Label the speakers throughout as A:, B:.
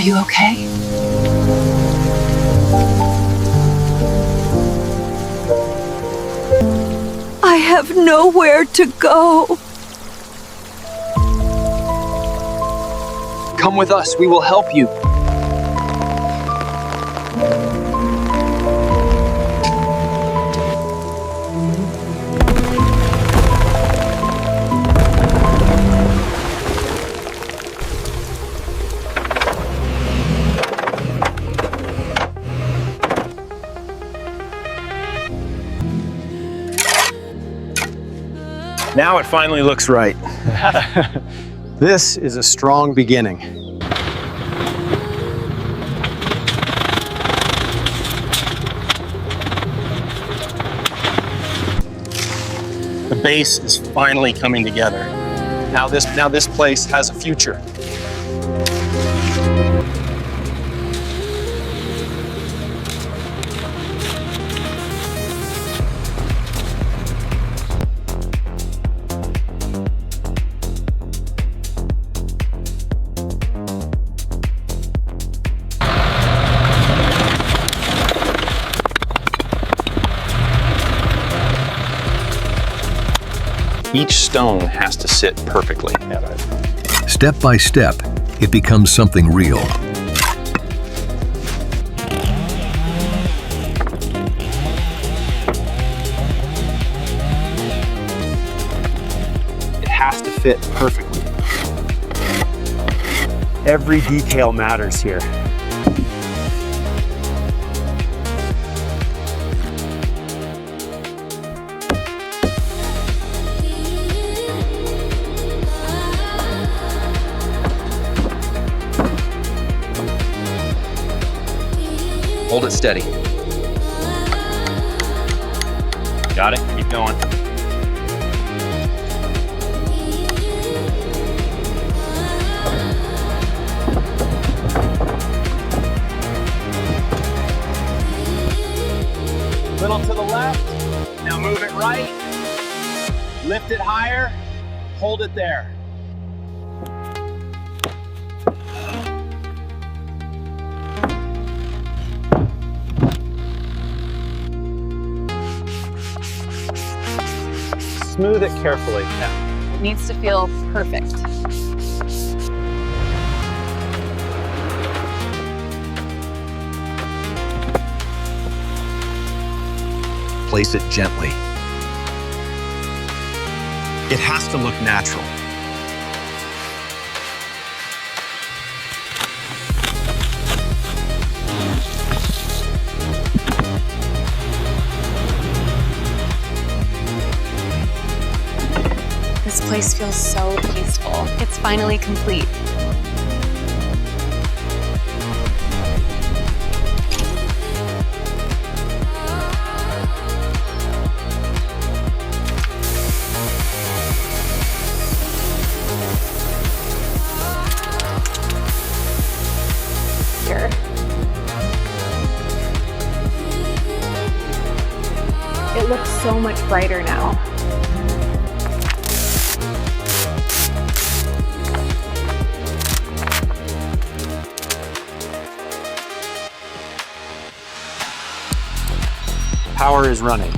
A: you okay? I have nowhere to go.
B: Come with us, we will help you.
C: Now it finally looks right. This is a strong beginning. The base is finally coming together. Now this place has a future. Each stone has to sit perfectly.
D: Step by step, it becomes something real.
C: It has to fit perfectly. Every detail matters here.
B: Hold it steady.
C: Got it? Keep going. Little to the left. Now move it right. Lift it higher. Hold it there. Smooth it carefully.
A: It needs to feel perfect.
D: Place it gently.
C: It has to look natural.
A: This place feels so peaceful. It's finally complete. Here. It looks so much brighter now.
C: Power is running.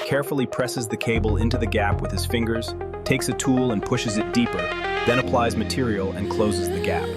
C: Carefully presses the cable into the gap with his fingers, takes a tool and pushes it deeper, then applies material and closes the gap.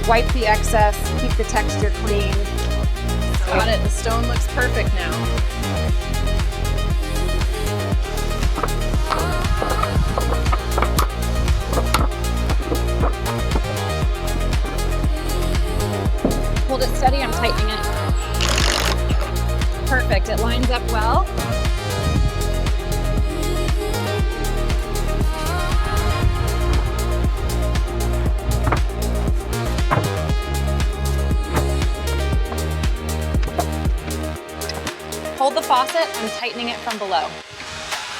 E: Wipe the excess, keep the texture clean.
F: Got it. The stone looks perfect now.
E: Hold it steady, I'm tightening it. Perfect, it lines up well. Hold the faucet, I'm tightening it from below.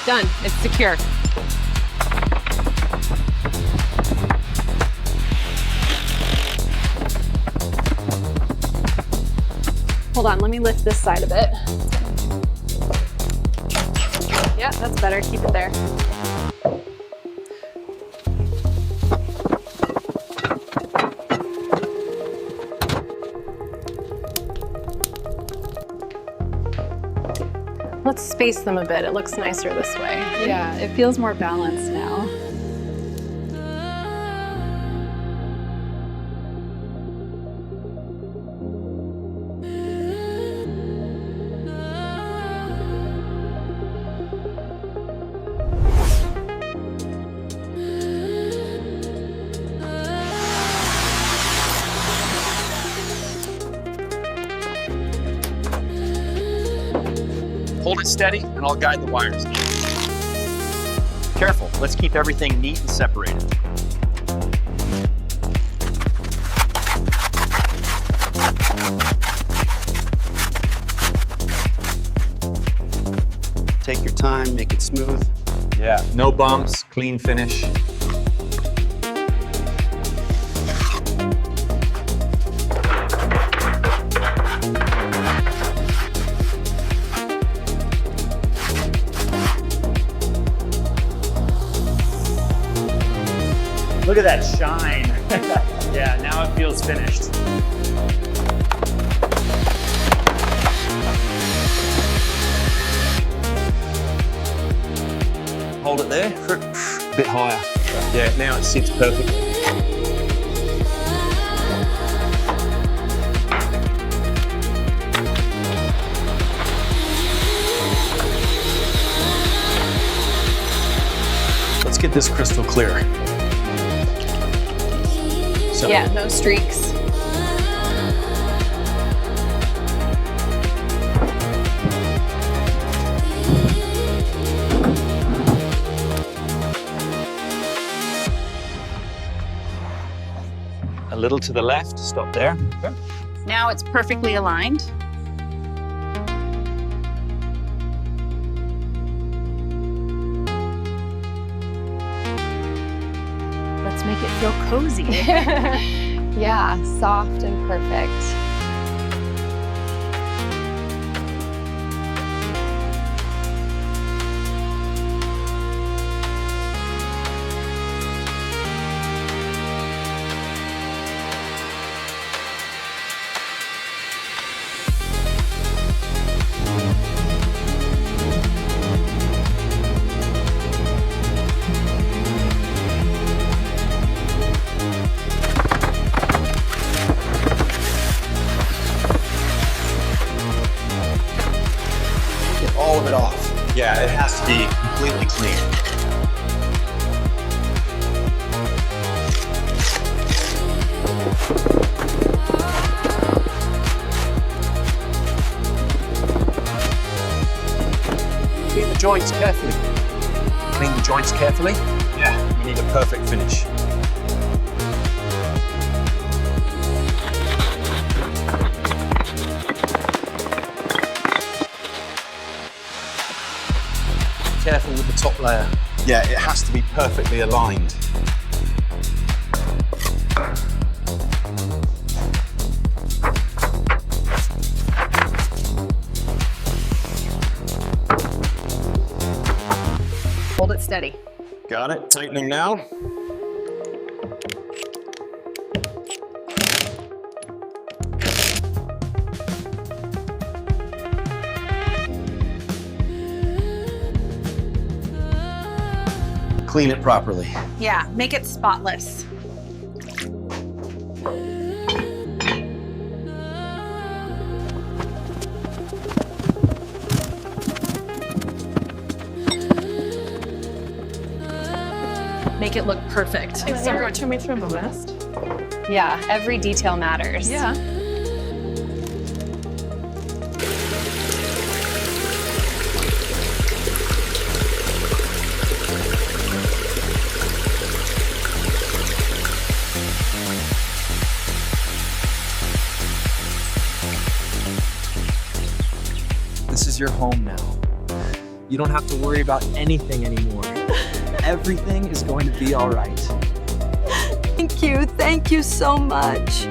E: Done, it's secure. Hold on, let me lift this side a bit. Yeah, that's better, keep it there. Let's space them a bit. It looks nicer this way.
F: Yeah, it feels more balanced now.
B: Hold it steady, and I'll guide the wires. Careful, let's keep everything neat and separated.
G: Take your time, make it smooth.
C: Yeah, no bumps, clean finish.
H: Look at that shine. Yeah, now it feels finished.
B: Hold it there, a bit higher.
C: Yeah, now it sits perfectly. Let's get this crystal clear. So,
E: Yeah, no streaks.
B: A little to the left, stop there. Okay.
F: Now it's perfectly aligned.
E: Let's make it feel cozy. Yeah, soft and perfect.
G: All of it off.
B: Yeah, it has to be completely clean. Clean the joints carefully. Clean the joints carefully. Yeah, we need a perfect finish. Careful with the top layer.
G: Yeah, it has to be perfectly aligned.
E: Hold it steady.
G: Got it, tightening now. Clean it properly.
F: Yeah, make it spotless. make it look perfect.
I: Sarah, turn me through the list.
A: Yeah, every detail matters.
F: Yeah.
B: This is your home now. You don't have to worry about anything anymore. Everything is going to be all right.
J: Thank you so much.